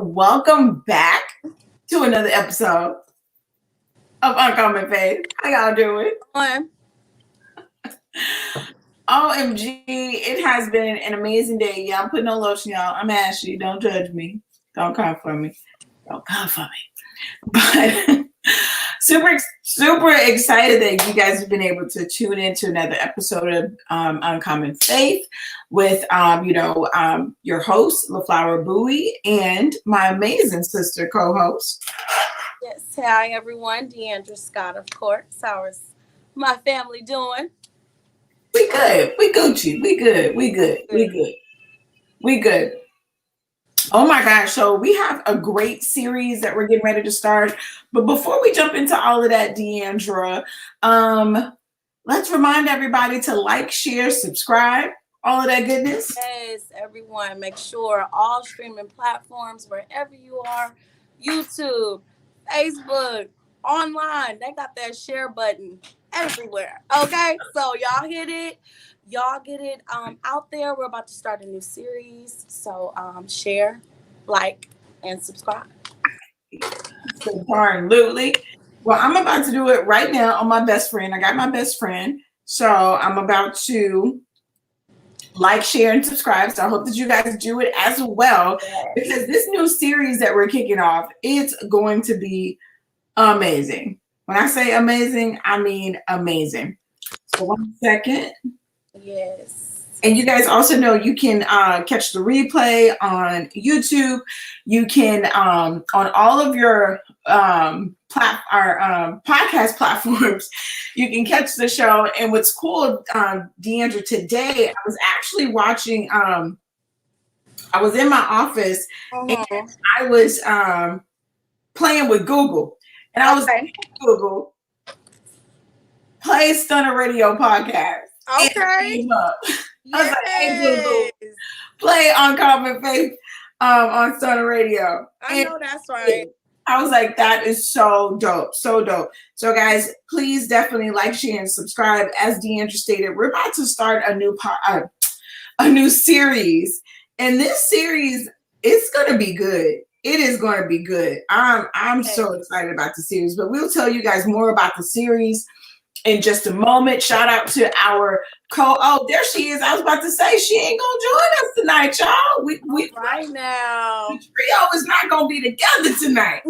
welcome back to another episode of Uncommon Faith. How y'all doing? OMG, it has been an amazing day. Yeah, I'm putting on lotion, y'all. I'm Ashley. Don't judge me. Don't come for me. Don't come for me. But super excited that you guys have been able to tune into another episode of Uncommon Faith with your host Laflower B and my amazing sister co-host. Yes, hi everyone, DeAndra Scott, of course. How's my family doing? We good. We Gucci. We good. Oh my gosh, so we have a great series that we're getting ready to start. But before we jump into all of that, DeAndra, let's remind everybody to like, share, subscribe, all of that goodness. Yes, everyone, make sure all streaming platforms, wherever you are, YouTube, Facebook, online, they got that share button everywhere. Okay, so y'all hit it. Y'all get it out there. We're about to start a new series. So share, like, and subscribe. Absolutely. Well, I'm about to do it right now on my best friend. I got my best friend. So I'm about to like, share, and subscribe. So I hope that you guys do it as well. Because this new series that we're kicking off, it's going to be amazing. When I say amazing, I mean amazing. So 1 second. Yes. And you guys also know you can catch the replay on YouTube. You can on all of your podcast platforms. You can catch the show. And what's cool, DeAndra, today I was actually watching. I was in my office and I was playing with Google, and I was like, Google, play Stunner Radio podcast. Okay. I was like, hey, Google, play Uncommon Faith on Stunner Radio. I know that's right. I was like, that is so dope. So dope. So guys, please definitely like, share, and subscribe. As DeAndra stated, we're about to start a new series. And this series, it's gonna be good. It is going to be good. I'm so excited about the series, but we'll tell you guys more about the series in just a moment. Shout out to our there she is. I was about to say she ain't gonna join us tonight, y'all. We right now. The trio is not gonna be together tonight.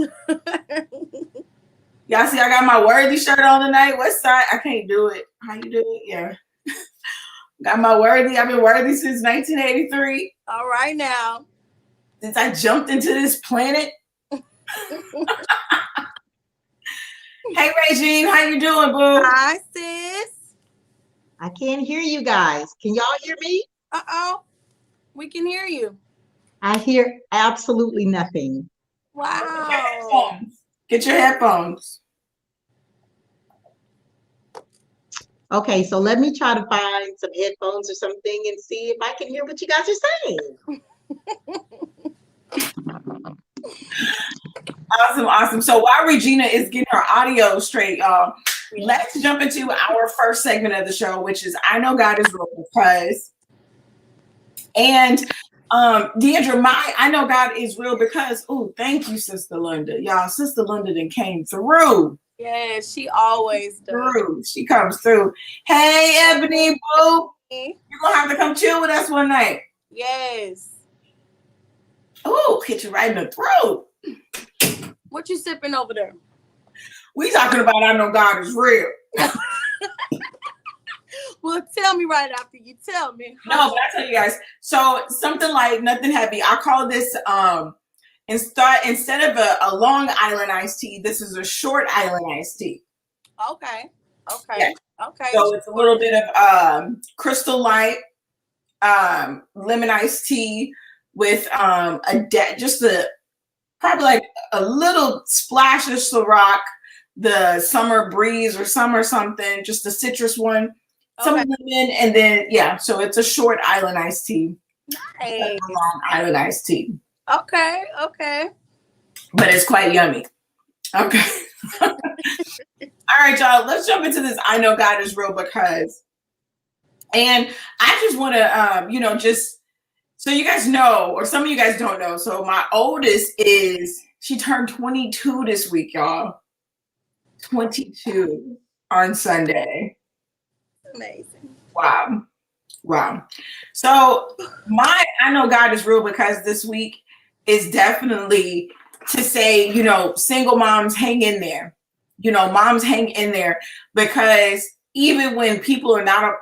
Y'all see, I got my Worthy shirt on tonight. What side? I can't do it. How you do it? Yeah. Got my Worthy. I've been Worthy since 1983. All right now. Since I jumped into this planet. Hey, Regina, how you doing, boo? Hi, sis. I can't hear you guys. Can y'all hear me? Uh-oh. We can hear you. I hear absolutely nothing. Wow. Get your headphones. Okay, so let me try to find some headphones or something and see if I can hear what you guys are saying. Awesome. So while Regina is getting her audio straight, y'all, let's jump into our first segment of the show, which is I Know God is Real Because. And DeAndra, I Know God is Real Because. Oh, thank you, Sister Linda. Y'all, Sister Linda then came through. Yeah, she always does. She comes through. Hey, Ebony, boo. You're going to have to come chill with us one night. Yes. Oh, hit you right in the throat. What you sipping over there? We talking about I Know God is Real. Well, tell me right after you tell me. No, but I tell you guys. So something like nothing heavy. I call this instead of a Long Island iced tea, this is a Short Island iced tea. Okay. Yeah. Okay. So it's a little bit of Crystal Light lemon iced tea with probably like a little splash of Ciroc, the Summer Breeze or Summer something, just a citrus one, some lemon, and then so it's a Short Island iced tea. Nice. Long Island iced tea. Okay. But it's quite yummy. Okay. All right, y'all. Let's jump into this. I Know God is Real Because, and I just want to, So you guys know, or some of you guys don't know. So my oldest she turned 22 this week, y'all. 22 on Sunday. Amazing. Wow. Wow. So I know God is real, because this week is definitely to say, single moms, hang in there. Moms, hang in there, because even when people are not,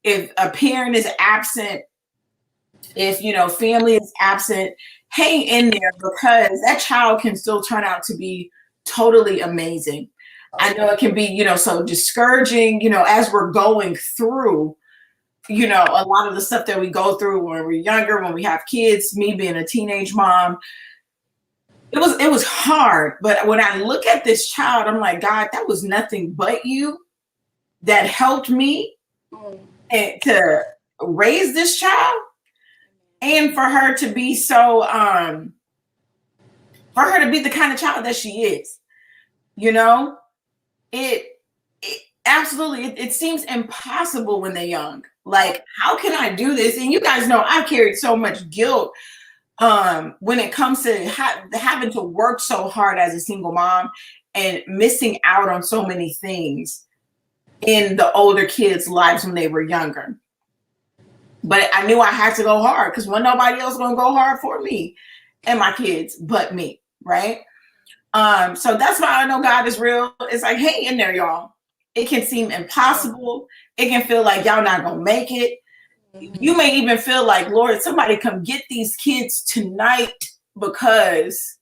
if a parent is absent, if, family is absent, hang in there, because that child can still turn out to be totally amazing. I know it can be, so discouraging, as we're going through, a lot of the stuff that we go through when we're younger, when we have kids, me being a teenage mom, it was hard. But when I look at this child, I'm like, God, that was nothing but you that helped me and to raise this child, and for her to be so, for her to be the kind of child that she is, it absolutely, it seems impossible when they're young. Like, how can I do this? And you guys know I've carried so much guilt when it comes to having to work so hard as a single mom and missing out on so many things in the older kids' lives when they were younger. But I knew I had to go hard, because when nobody else going to go hard for me and my kids but me, right? So that's why I know God is real. It's like, hang in there, y'all. It can seem impossible. It can feel like y'all not going to make it. You may even feel like, Lord, somebody come get these kids tonight, because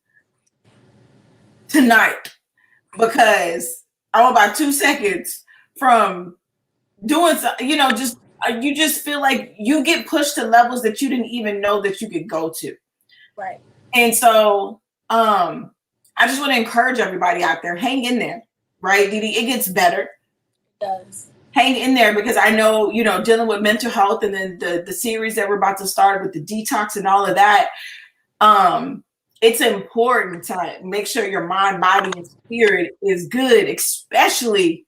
I'm about 2 seconds from doing something, you just feel like you get pushed to levels that you didn't even know that you could go to. Right. And so I just want to encourage everybody out there, hang in there, right, Didi? It gets better. It does. Hang in there, because I know, dealing with mental health, and then the series that we're about to start with the Detox and all of that, it's important to make sure your mind, body, and spirit is good, especially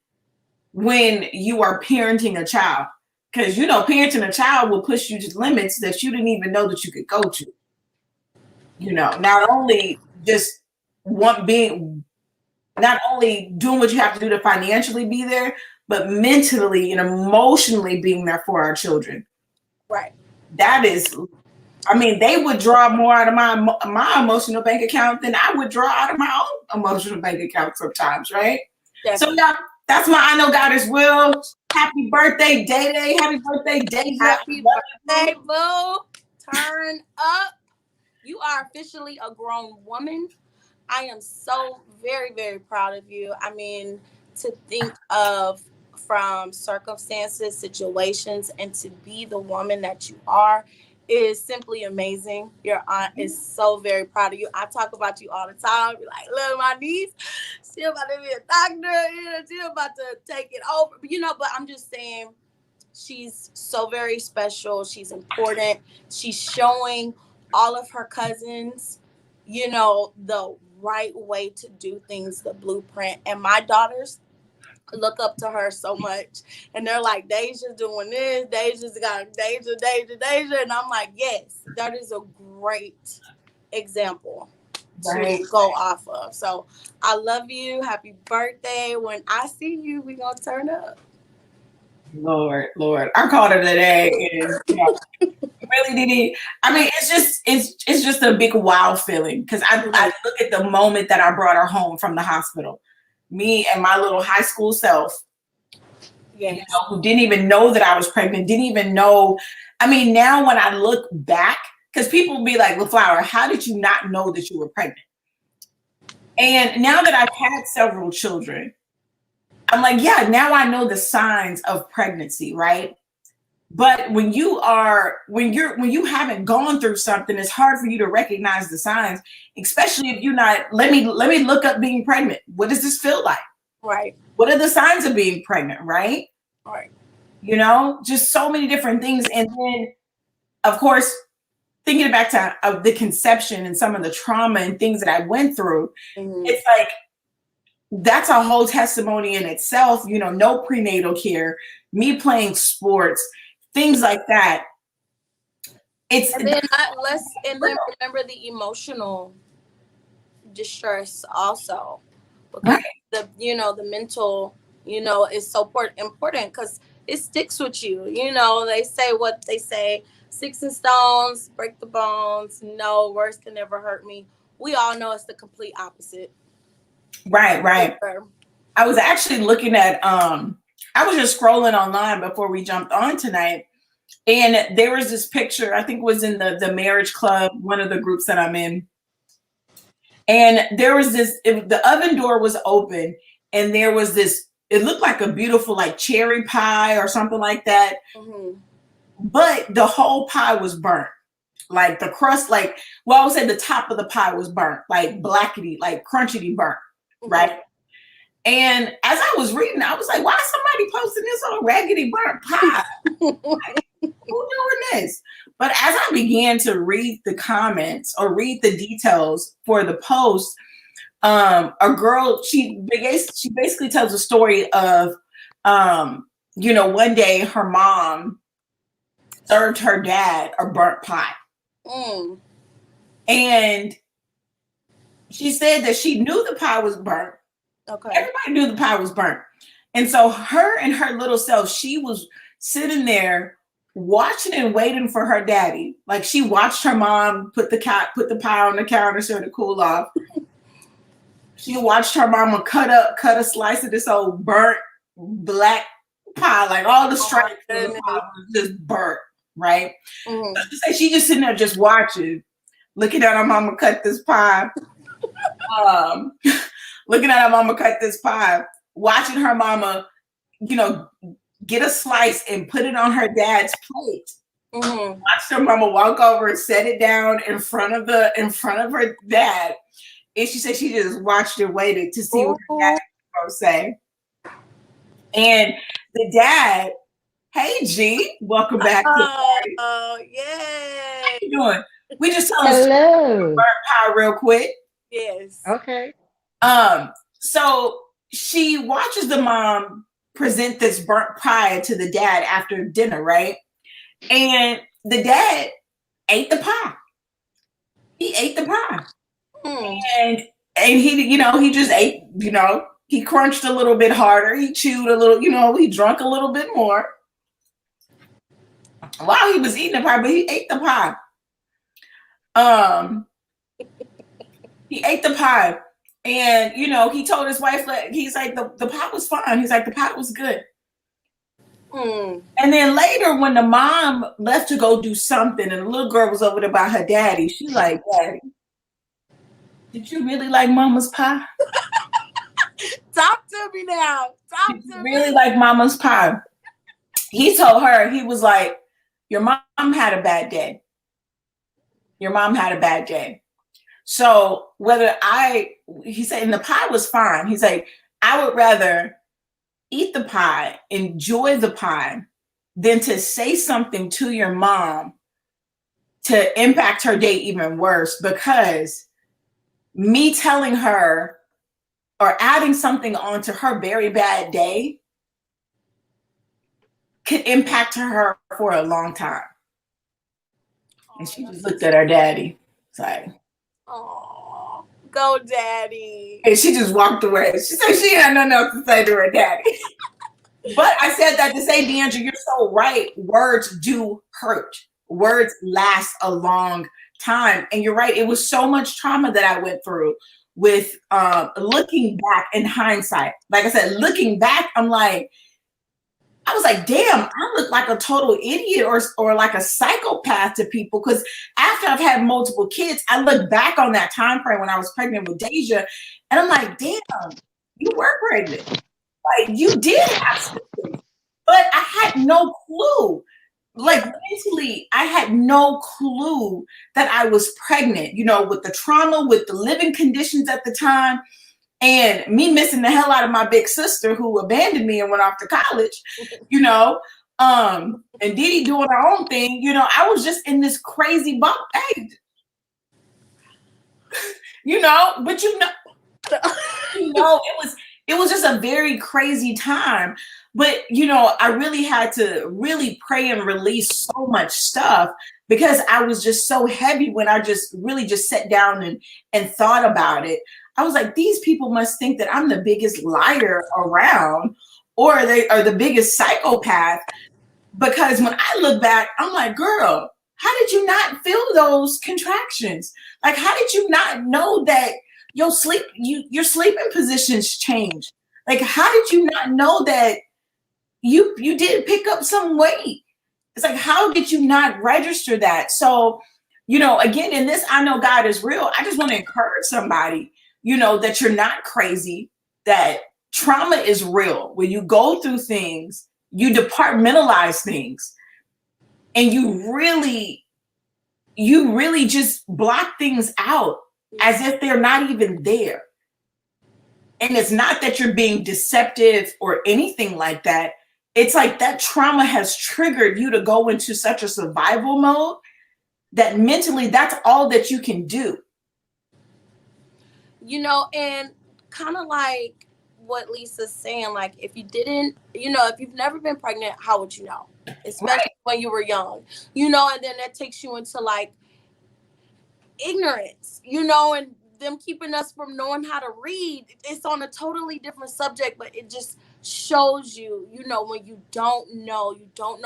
when you are parenting a child. Because, parenting a child will push you to limits that you didn't even know that you could go to. Not only not only doing what you have to do to financially be there, but mentally and emotionally being there for our children. Right. That is, they would draw more out of my emotional bank account than I would draw out of my own emotional bank account sometimes, right? Definitely. So yeah, that's why I know God is real. Happy birthday, Day. Happy birthday, Day. Happy birthday, boo. Turn up. You are officially a grown woman. I am so very, very proud of you. To think of from circumstances, situations, and to be the woman that you are is simply amazing. Your aunt is so very proud of you. I talk about you all the time. Be like, look, my niece, she about to be a doctor. She about to take it over. But I'm just saying, she's so very special. She's important. She's showing all of her cousins, the right way to do things, the blueprint. And my daughters look up to her so much. And they're like, Deja's doing this. Deja's got Deja. And I'm like, yes, that is a great example to go off of. So I love you. Happy birthday. When I see you, we're going to turn up. Lord, I called her today, and really, Didi. It's just a big wow feeling, because I look at the moment that I brought her home from the hospital. Me and my little high school self, who didn't even know that I was pregnant, didn't even know. Now when I look back, because people will be like, Laflower, how did you not know that you were pregnant? And now that I've had several children, I'm like, yeah, now I know the signs of pregnancy, right? But when you haven't gone through something, it's hard for you to recognize the signs, especially if you're not, let me look up being pregnant. What does this feel like? Right. What are the signs of being pregnant, right? Right. Just so many different things. And then, of course, thinking back to the conception and some of the trauma and things that I went through, it's like, that's a whole testimony in itself, no prenatal care, me playing sports, things like that. It's And then remember the emotional distress also, because right. the mental, is so important because it sticks with you. They say what they say: sticks and stones break the bones. No, words can never hurt me. We all know it's the complete opposite. Right, right. I was actually looking at I was just scrolling online before we jumped on tonight, and there was this picture, I think it was in the marriage club, one of the groups that I'm in. And there was the oven door was open, and there was this, it looked like a beautiful like cherry pie or something like that. Mm-hmm. But the whole pie was burnt. Like the crust, like, well, I would say the top of the pie was burnt, like blackety, like crunchity burnt, right? Mm-hmm. And as I was reading, I was like, why is somebody posting this on raggedy burnt pie? Like, who doing this? But as I began to read the comments or read the details for the post, a girl, she basically tells a story of, one day her mom served her dad a burnt pie. Mm. And she said that she knew the pie was burnt. Okay. Everybody knew the pie was burnt. And so her and her little self, she was sitting there watching and waiting for her daddy. Like she watched her mom put the pie on the counter so to cool off. She watched her mama cut a slice of this old burnt black pie, like all the stripes of the pie was just burnt, right? Mm-hmm. So she just sitting there just watching, looking at her mama cut this pie. Looking at her mama cut this pie, watching her mama, get a slice and put it on her dad's plate. Mm-hmm. Watched her mama walk over and set it down in front of her dad. And she said she just watched and waited to see what her dad was going to say. And the dad, hey G, welcome back to the party. Oh, yay! How you doing? We just telling Hello. burnt pie real quick. Yes. Okay. So she watches the mom present this burnt pie to the dad after dinner, right? And the dad ate the pie. He ate the pie. Mm. And he just ate, he crunched a little bit harder. He chewed a little, he drank a little bit more while he was eating the pie, but he ate the pie. He ate the pie. And, he told his wife, he's like, the pie was fine. He's like, the pie was good. Mm. And then later when the mom left to go do something and the little girl was over there by her daddy, she's like, Daddy, did you really like mama's pie? Talk to me now. Talk Did to you me. really like mama's pie? He told her, he was like, your mom had a bad day. Your mom had a bad day. So he said, and the pie was fine. He's like, I would rather eat the pie, enjoy the pie, than to say something to your mom to impact her day even worse, because me telling her or adding something onto her very bad day could impact her for a long time. And she just looked at her daddy. It's like, oh, go daddy. And she just walked away. She said she had nothing else to say to her daddy. But I said that to say, DeAndra, you're so right. Words do hurt. Words last a long time. And you're right. It was so much trauma that I went through with looking back in hindsight. Like I said, looking back, I was like, damn, I look like a total idiot or like a psychopath to people. Because after I've had multiple kids, I look back on that time frame when I was pregnant with Deja, and I'm like, damn, you were pregnant. Like, you did have something. But I had no clue. Like, mentally, I had no clue that I was pregnant, with the trauma, with the living conditions at the time. And me missing the hell out of my big sister who abandoned me and went off to college, and Didi doing her own thing, I was just in this crazy bump. Hey, but it was just a very crazy time. But I really had to really pray and release so much stuff because I was just so heavy when I just really just sat down and thought about it. I was like, these people must think that I'm the biggest liar around, or they are the biggest psychopath. Because when I look back, I'm like, girl, how did you not feel those contractions? Like, how did you not know that your sleeping positions change? Like, how did you not know that you did pick up some weight? It's like, how did you not register that? So, again, in this, I know God is real. I just want to encourage somebody, that you're not crazy, that trauma is real. When you go through things, you departmentalize things, and you really just block things out as if they're not even there. And it's not that you're being deceptive or anything like that. It's like that trauma has triggered you to go into such a survival mode that mentally that's all that you can do. And kind of like what Lisa's saying, like if you didn't, if you've never been pregnant, how would you know? Especially when you were young, and then that takes you into like ignorance, and them keeping us from knowing how to read. It's on a totally different subject, but it just shows you, when you don't know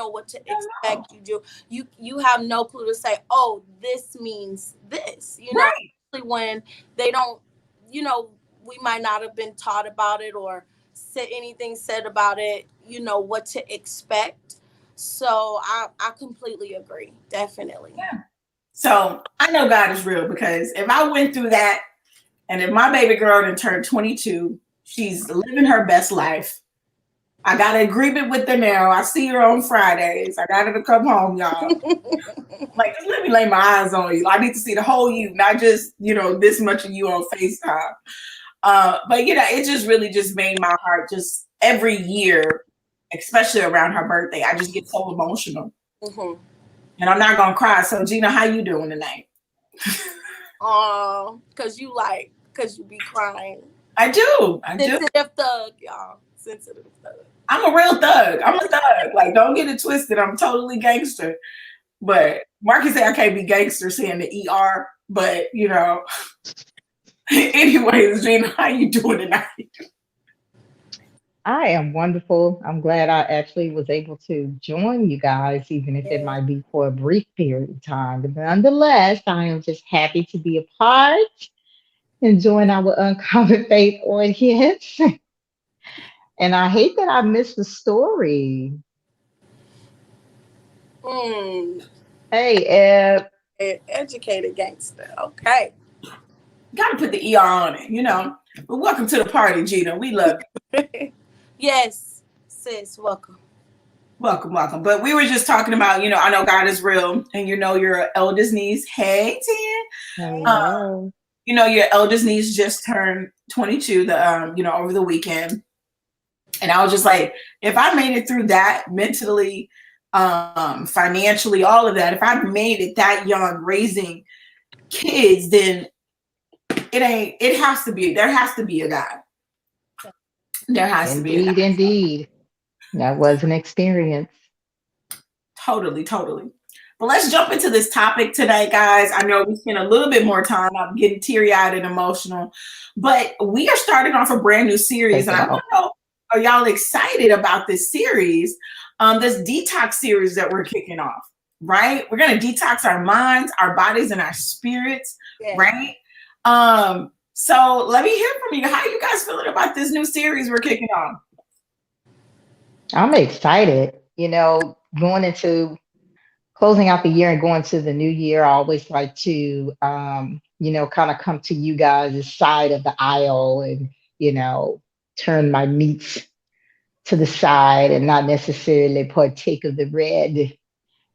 what to expect. You have no clue to say, oh, this means this, Right. when they don't, we might not have been taught about it or anything said about it, what to expect. So I completely agree. Definitely. Yeah. So I know God is real, because if I went through that, and if my baby girl done turned 22, she's living her best life. I got an agreement with her now. I see her on Fridays. I got her to come home, y'all. Like, just let me lay my eyes on you. I need to see the whole you, not just, this much of you on FaceTime. But, it just really just made my heart just every year, especially around her birthday, I just get so emotional. Mm-hmm. And I'm not going to cry. So, Gina, how you doing tonight? Because you be crying. I do. Sensitive thug, y'all. Sensitive thug. I'm a real thug. I'm a thug. Like, don't get it twisted. I'm totally gangster. But Marcus said I can't be gangster saying the ER. But, anyways, Gina, how you doing tonight? I am wonderful. I'm glad I actually was able to join you guys, even if it might be for a brief period of time. But nonetheless, I am just happy to be a part and join our Uncommon Faith audience. And I hate that I missed the story. Hey, Educated gangster. Okay. Got to put the ER on it, But welcome to the party, Gina. We love you. Yes, sis, welcome. Welcome. But we were just talking about, I know God is real, and your eldest niece. Hey, Tan. hello. Your eldest niece just turned 22 over the weekend. And I was just like, if I made it through that mentally, financially, all of that, if I made it that young raising kids, then there has to be a God. There has to be a God. Indeed. That was an experience. Totally. But let's jump into this topic today, guys. I know we spent a little bit more time. I'm getting teary-eyed and emotional. But we are starting off a brand new series. And I want to know, are y'all excited about this series? This detox series that we're kicking off, right? We're going to detox our minds, our bodies, and our spirits, right? So let me hear from you. How are you guys feeling about this new series we're kicking off? I'm excited. Closing out the year and going to the new year, I always like to, kind of come to you guys' side of the aisle and, turn my meats to the side and not necessarily partake of the red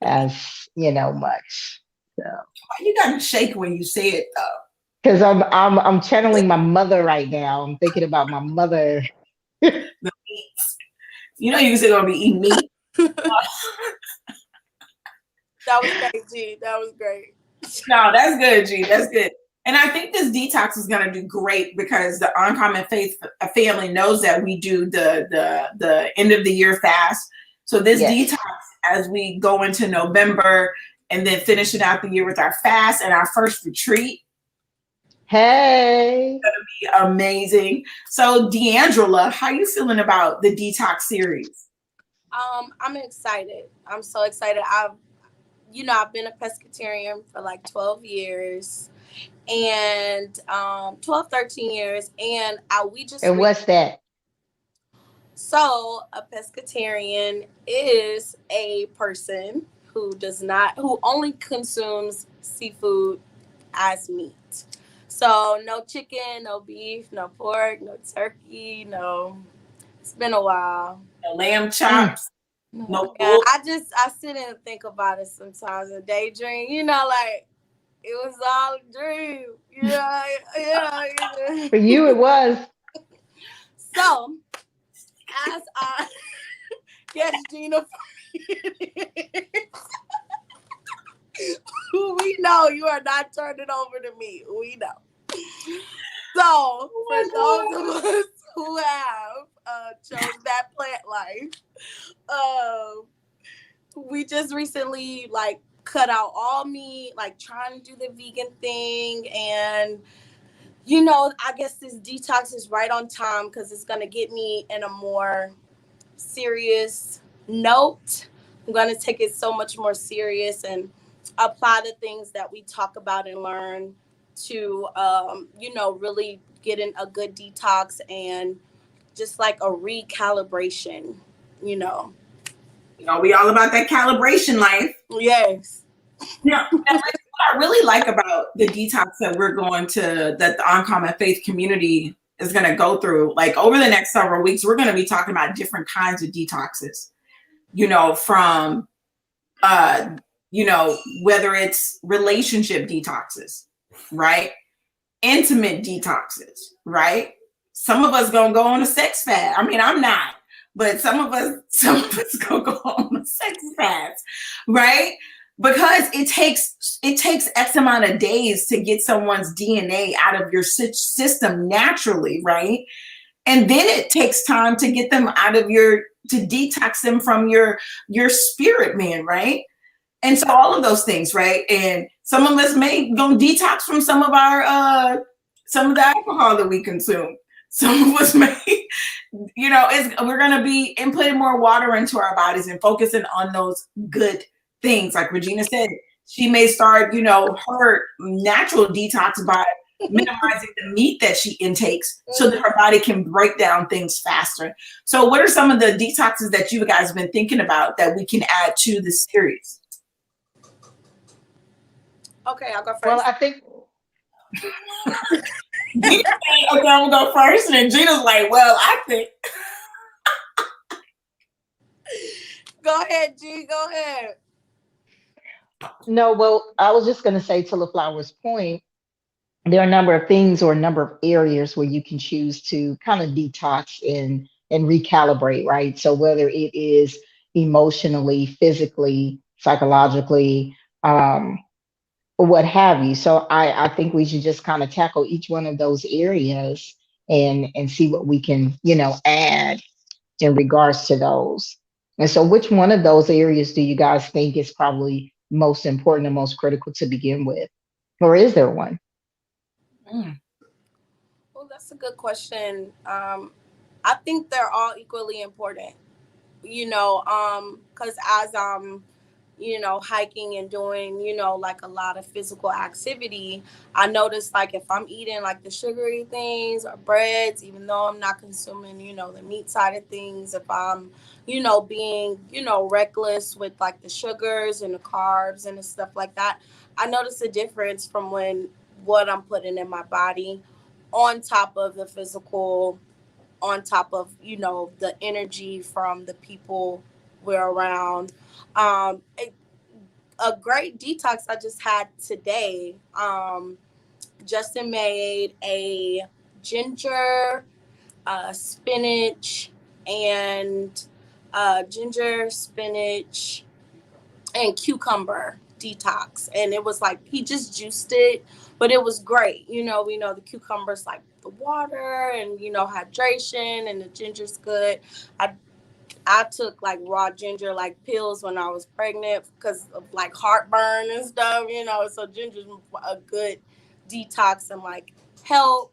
as, much. So. Why you got to shake when you say it, though? Because I'm channeling my mother right now. I'm thinking about my mother. The meats. You said gonna be eating meat. That was great, G. That was great. No, that's good, G. That's good. And I think this detox is gonna do great because the Uncommon Faith family knows that we do the end of the year fast. So this detox, as we go into November and then finishing out the year with our fast and our first retreat. Hey. Amazing. So DeAndra, how you feeling about the Detox series? I'm excited. I'm so excited. I've been a pescatarian for like 12 years and 12, 13 years. And we just, And what's that? so a pescatarian is a person who only consumes seafood as meat. So no chicken, no beef, no pork, no turkey, no. It's been a while. No lamb chops, no Yeah, bull. I sit and think about it sometimes and daydream. Like it was all a dream. Yeah. For you, it was. So as I yes, Gina, we know you are not turning over to me. We know. So for those of us who have chose that plant life, we just recently like cut out all meat, like trying to do the vegan thing. And I guess this detox is right on time because it's gonna get me in a more serious note. I'm gonna take it so much more serious and apply the things that we talk about and learn to really get in a good detox and just like a recalibration, you know. We all about that calibration life. Yes. Now, what I really like about the detox that that the Uncommon Faith community is going to go through, like over the next several weeks, we're going to be talking about different kinds of detoxes, from, whether it's relationship detoxes, right? Intimate detoxes, right? Some of us going to go on a sex fast. I mean, I'm not, but some of us going to go on a sex fast, right? Because it takes X amount of days to get someone's DNA out of your system naturally, right? And then it takes time to get them to detox them from your spirit man, right? And so all of those things, right? And some of us may go detox from some of the alcohol that we consume. Some of us may, we're going to be inputting more water into our bodies and focusing on those good things. Like Regina said, she may start, her natural detox by minimizing the meat that she intakes so that her body can break down things faster. So what are some of the detoxes that you guys have been thinking about that we can add to the series? Okay, I'll go first. Well, I think. Okay, I'm gonna go first, and then Gina's like, "Well, I think." Go ahead, G. Go ahead. No, well, I was just going to say to Laflower's point, there are a number of things or a number of areas where you can choose to kind of detox and recalibrate, right? So whether it is emotionally, physically, psychologically, or what have you. So I think we should just kind of tackle each one of those areas and see what we can, add in regards to those. And so which one of those areas do you guys think is probably most important and most critical to begin with? Or is there one? Well, that's a good question. I think they're all equally important. Because as I'm hiking and doing, like a lot of physical activity, I notice like if I'm eating like the sugary things or breads, even though I'm not consuming, the meat side of things, if I'm, being, reckless with like the sugars and the carbs and the stuff like that, I notice a difference from what I'm putting in my body on top of the physical, on top of, the energy from the people we're around. A great detox I just had today. Justin made a ginger, spinach, and ginger, spinach, and cucumber detox. And it was like he just juiced it, but it was great. We know the cucumber's like the water and hydration, and the ginger's good. I I took like raw ginger like pills when I was pregnant because of like heartburn and stuff, you know. So ginger's a good detox and like help.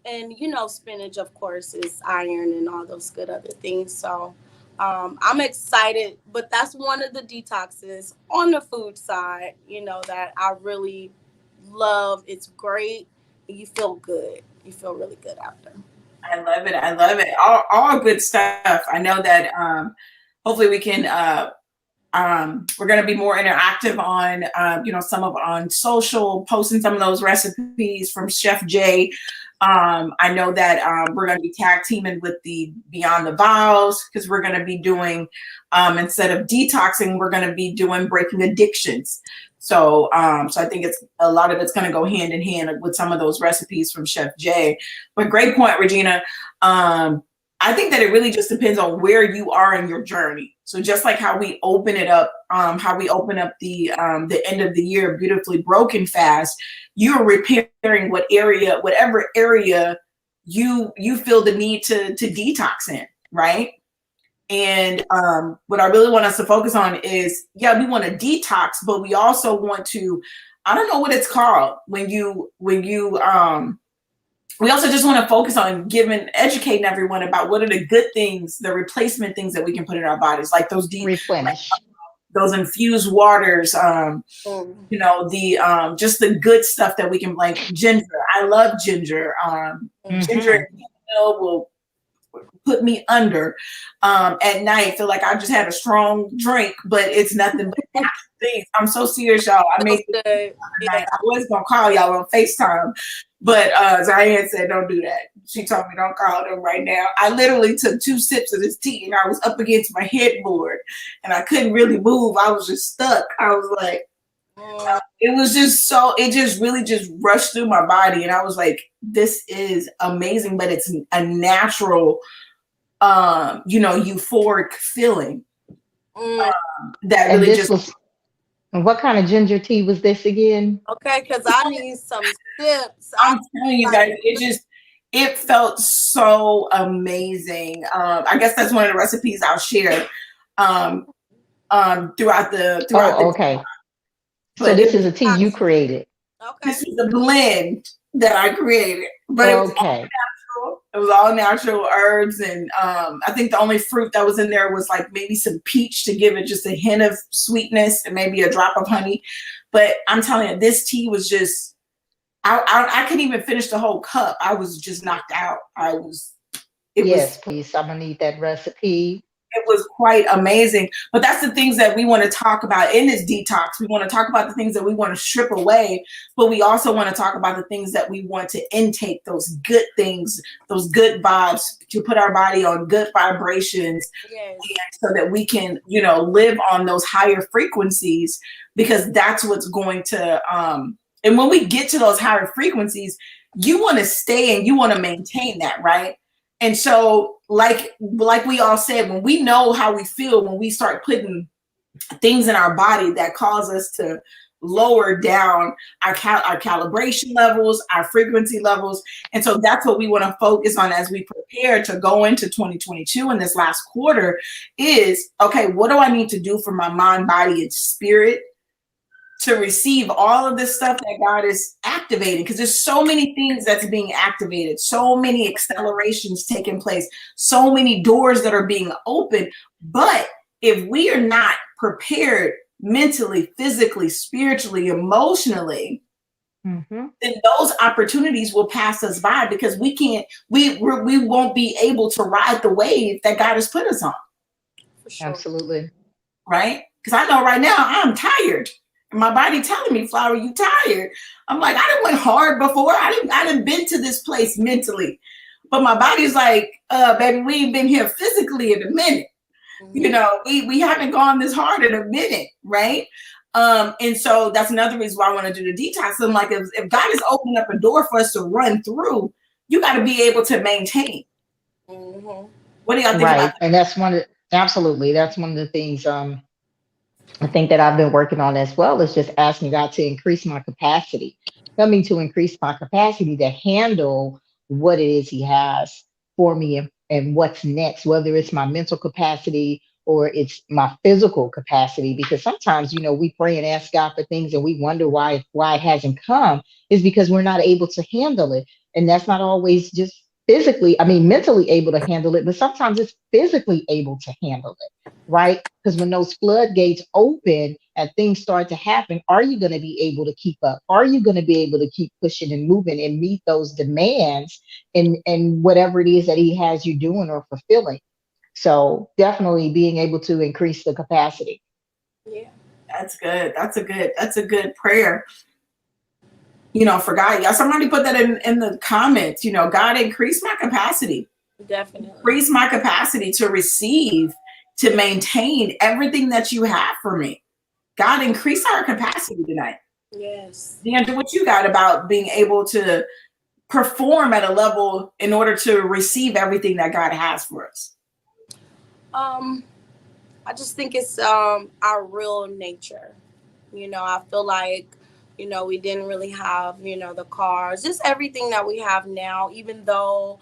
And you know, spinach of course is iron and all those good other things. So I'm excited, but that's one of the detoxes on the food side, you know, that I really love. It's great. You feel good. You feel really good after. I love it. I love it. All good stuff. I know that hopefully we can we're going to be more interactive on some of on social, posting some of those recipes from Chef Jay. I know that we're going to be tag teaming with the Beyond the Vows, because we're going to be doing instead of detoxing, we're going to be doing breaking addictions. So so I think it's a lot of it's going to go hand in hand with some of those recipes from Chef Jay. But great point, Regina. I think that it really just depends on where you are in your journey. So just like how we open it up, how we open up the end of the year beautifully broken fast, you're repairing whatever area you feel the need to detox in, right? And what I really want us to focus on is, yeah, we want to detox, but we also want to, I don't know what it's called when you we also just want to focus on educating everyone about what are the good things, the replacement things that we can put in our bodies, like those Replenish. those infused waters, the just the good stuff that we can, like ginger. I love ginger. Ginger and chamomile will put me under at night. I feel like I just had a strong drink, but it's nothing but natural things. I'm so serious, y'all. I made this night. I was gonna call y'all on FaceTime, but Zion said don't do that. She told me don't call them right now. I literally took 2 sips of this tea and I was up against my headboard and I couldn't really move. I was just stuck. I was like, it was just it just really just rushed through my body, and I was like, this is amazing, but it's a natural euphoric feeling that And really this just was, and what kind of ginger tea was this again? Okay, because I need some sips. I'm telling you guys, it felt so amazing. I guess that's one of the recipes I'll share throughout the Okay. So this is a tea you created. Okay. This is a blend that I created, but it was all natural. It was all natural herbs, and I think the only fruit that was in there was like maybe some peach to give it just a hint of sweetness, and maybe a drop of honey. But I'm telling you, this tea was just, I couldn't even finish the whole cup. I was just knocked out. Yes, please. I'm gonna need that recipe. It was quite amazing. But that's the things that we want to talk about in this detox. We want to talk about the things that we want to strip away, but we also want to talk about the things that we want to intake, those good things, those good vibes, to put our body on good vibrations, so that we can, live on those higher frequencies, because that's what's going to, and when we get to those higher frequencies, you want to stay and you want to maintain that, right? And so, like we all said, when we know how we feel, when we start putting things in our body that cause us to lower down our calibration levels, our frequency levels. And so that's what we want to focus on as we prepare to go into 2022 in this last quarter is, okay, what do I need to do for my mind, body, and spirit to receive all of this stuff that God is activating? Because there's so many things that's being activated, so many accelerations taking place, so many doors that are being opened. But if we are not prepared mentally, physically, spiritually, emotionally, then those opportunities will pass us by, because we won't be able to ride the wave that God has put us on. For sure. Absolutely. Right? Because I know right now I'm tired. My body telling me, Flower, you tired. I'm like, I done went hard before. I done been to this place mentally. But my body's like, baby, we ain't been here physically in a minute. We haven't gone this hard in a minute, right? And so that's another reason why I want to do the detox. I'm like, if God is opening up a door for us to run through, you got to be able to maintain. What do y'all think about that? And that's absolutely, that's one of the things I think that I've been working on as well, is just asking God to increase my capacity. To increase my capacity to handle what it is He has for me and what's next, whether it's my mental capacity or it's my physical capacity. Because sometimes, we pray and ask God for things and we wonder why it hasn't come, is because we're not able to handle it. And that's not always just physically, I mean, mentally able to handle it, but sometimes it's physically able to handle it, right? Because when those floodgates open and things start to happen, are you going to be able to keep up? Are you going to be able to keep pushing and moving and meet those demands and whatever it is that he has you doing or fulfilling? So definitely being able to increase the capacity. Yeah, That's good. That's a good prayer. For God. Yeah, somebody put that in the comments. God, increase my capacity. definitely. Increase my capacity to receive, to maintain everything that you have for me. God, increase our capacity tonight. Yes. DeAndra, what you got about being able to perform at a level in order to receive everything that God has for us? I just think it's our real nature. I feel like, we didn't really have, the cars, just everything that we have now, even though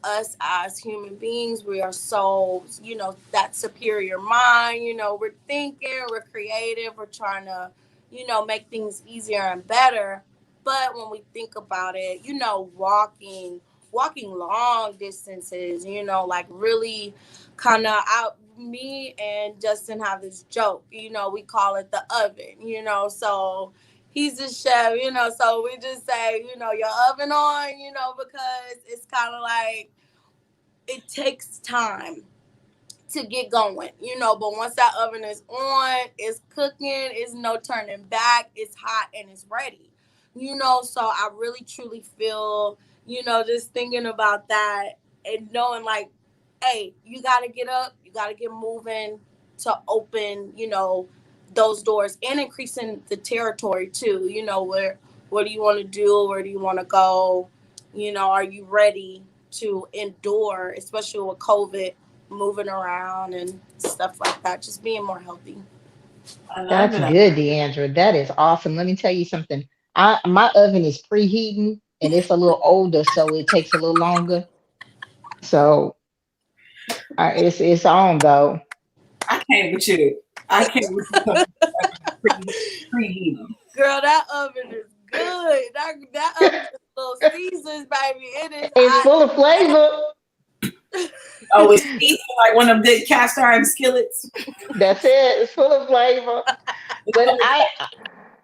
us as human beings, we are so, that superior mind, we're thinking, we're creative, we're trying to, make things easier and better. But when we think about it, walking long distances, like really kind of out. Me and Justin have this joke, we call it the oven, so he's a chef, so we just say, your oven on, because it's kind of like it takes time to get going, but once that oven is on, it's cooking, it's no turning back, it's hot and it's ready, so I really truly feel, just thinking about that and knowing like, hey, you got to get up, you got to get moving to open, those doors and increasing the territory too, what do you want to do, where do you want to go, are you ready to endure, especially with COVID, moving around and stuff like that, just being more healthy. I love That's it. good, DeAndra. That is awesome. Let me tell you something. My oven is preheating and it's a little older, so it takes a little longer. So it's on though. I can't with you. I can't with you talking about preheating. Girl, that oven is good. That oven is little Caesars, baby. It is It's hot. full of flavor. Oh, it's seasoned like one of them big cast iron skillets. That's it. It's full of flavor. But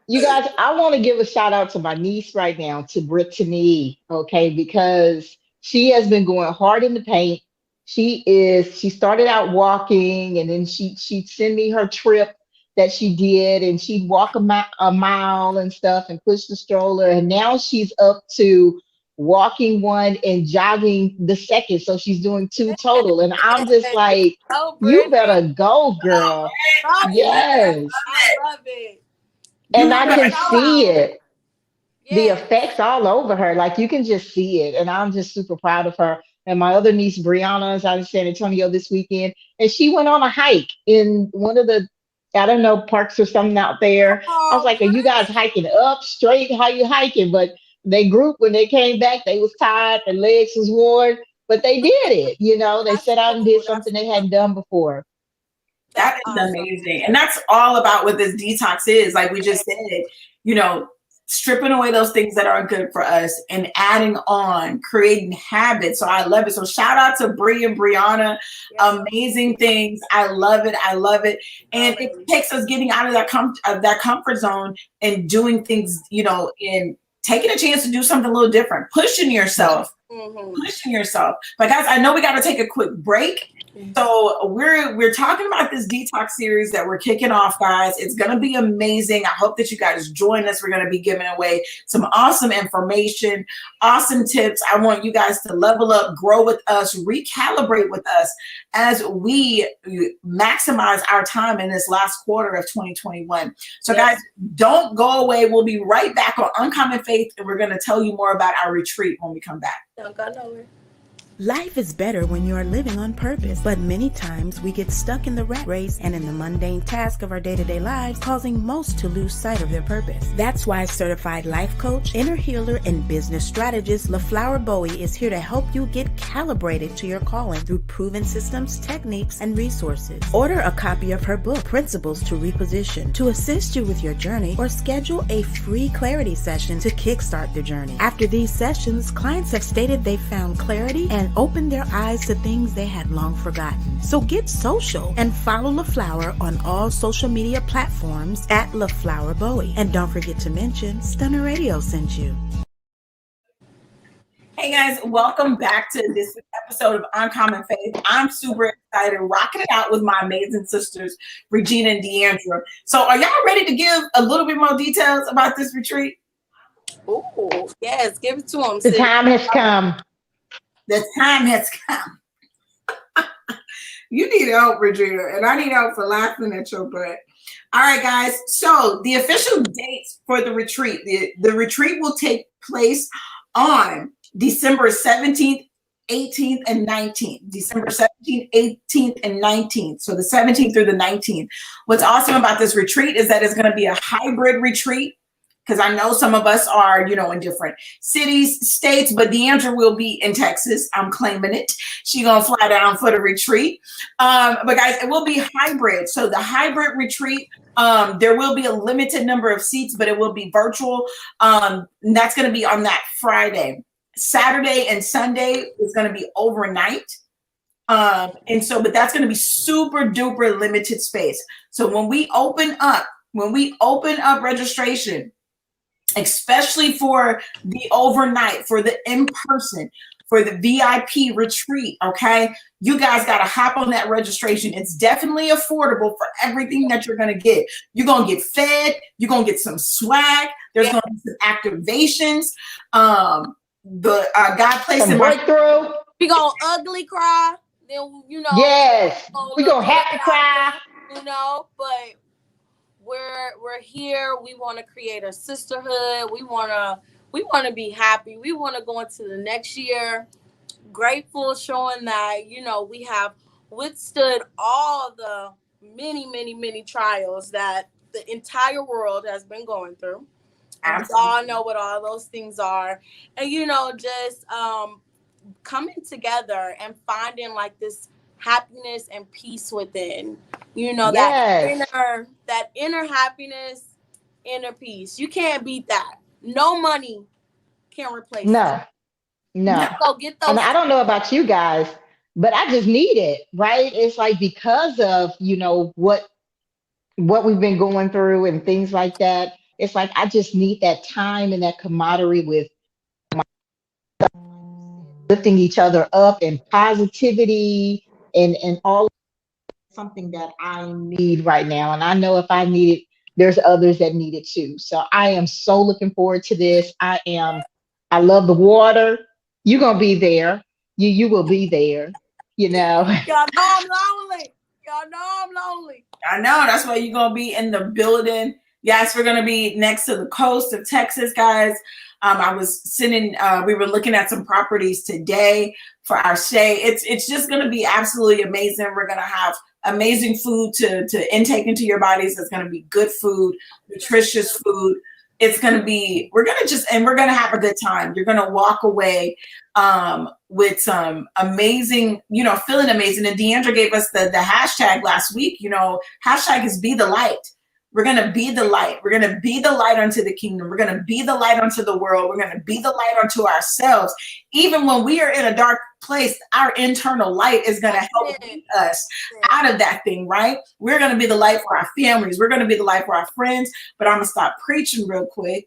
you guys, I want to give a shout out to my niece right now, to Brittany, okay, because she has been going hard in the paint. She started out walking and then she'd send me her trip that she did and she'd walk a mile and stuff and push the stroller. And now she's up to walking one and jogging the second. So she's doing two total. And I'm just like, Oh, you Brittany. better go, girl. Stop I love it. I it. Yes. love I it. love it. You And have I an can Shout see out. it, the Yes. effects all over her. Like you can just see it. And I'm just super proud of her. And my other niece, Brianna, is out in San Antonio this weekend. And she went on a hike in one of the, I don't know, parks or something out there. I was Oh, like, are you guys hiking up straight? How you hiking? But they grouped when they came back, they was tired, their legs was worn, but they did it. They that's set out and did cool. That's something they cool. hadn't done before. That's That is awesome. amazing. And that's all about what this detox is. Like we just said, you know, stripping away those things that aren't good for us and adding on, creating habits. So I love it. So shout out to Bree and Brianna. Yes. Amazing things. I love it. I love it. And it Always. takes us getting out of that comfort zone and doing things, and taking a chance to do something a little different, pushing yourself. Mm-hmm. Pushing yourself. But guys, I know we got to take a quick break. So we're talking about this detox series that we're kicking off, guys. It's gonna be amazing. I hope that you guys join us. We're gonna be giving away some awesome information, awesome tips. I want you guys to level up, grow with us, recalibrate with us as we maximize our time in this last quarter of 2021. So guys, don't go away. We'll be right back on Uncommon Faith, and we're gonna tell you more about our retreat when we come back. Don't go nowhere. Life is better when you are living on purpose, but many times we get stuck in the rat race and in the mundane task of our day-to-day lives, causing most to lose sight of their purpose. That's why certified life coach, inner healer, and business strategist Laflower B is here to help you get calibrated to your calling through proven systems, techniques, and resources. Order a copy of her book, Principles to Reposition, to assist you with your journey, or schedule a free clarity session to kickstart the journey. After these sessions, clients have stated they found clarity and opened their eyes to things they had long forgotten. So get social and follow Laflower on all social media platforms at Laflower B. And don't forget to mention Stunner Radio sent you. Hey guys, welcome back to this episode of Uncommon Faith. I'm super excited, rocking it out with my amazing sisters, Regina and DeAndra. So are y'all ready to give a little bit more details about this retreat? Ooh, yes, give it to them. The time has come. The time has come. You need help, Regina, and I need help for laughing at your butt. All right, guys. So the official dates for the retreat. The retreat will take place on December 17th, 18th, and 19th. December 17th, 18th, and 19th. So the 17th through the 19th. What's awesome about this retreat is that it's going to be a hybrid retreat, because I know some of us are, in different cities, states, but DeAndra will be in Texas. I'm claiming it. She's going to fly down for the retreat. But guys, it will be hybrid. So the hybrid retreat, there will be a limited number of seats, but it will be virtual. And that's going to be on that Friday. Saturday and Sunday is going to be overnight. But that's going to be super duper limited space. So when we open up registration, especially for the overnight, for the in-person, for the VIP retreat, okay? You guys got to hop on that registration. It's definitely affordable for everything that you're going to get. You're going to get fed. You're going to get some swag. There's going to be some activations. God placed in breakthrough. We going to ugly cry. Then, Yes. We going to happy cry. But we're here. We want to create a sisterhood. We want to be happy. We want to go into the next year grateful, showing that we have withstood all the many trials that the entire world has been going through. And we all know what all those things are, and just coming together and finding like this happiness and peace within. Yes. that inner happiness, inner peace. You can't beat that. No money can replace that. No. So get those. And I don't know about you guys, but I just need it, right? It's like because of, what we've been going through and things like that. It's like I just need that time and that camaraderie with lifting each other up and positivity and all something that I need right now. And I know if I need it, there's others that need it too. So I am so looking forward to this. I love the water. You're gonna be there. You will be there, Y'all know I'm lonely. I know, that's why you're gonna be in the building. Yes, we're gonna be next to the coast of Texas, guys. I was we were looking at some properties today for our stay. It's just gonna be absolutely amazing. We're gonna have amazing food to intake into your bodies. It's gonna be good food, nutritious food. It's gonna be, we're gonna have a good time. You're gonna walk away with some amazing, feeling amazing. And DeAndra gave us the hashtag last week. Hashtag is be the light. We're going to be the light. We're going to be the light unto the kingdom. We're going to be the light unto the world. We're going to be the light unto ourselves. Even when we are in a dark place, our internal light is going to help lead us out of that thing, right? We're going to be the light for our families. We're going to be the light for our friends. But I'm going to stop preaching real quick.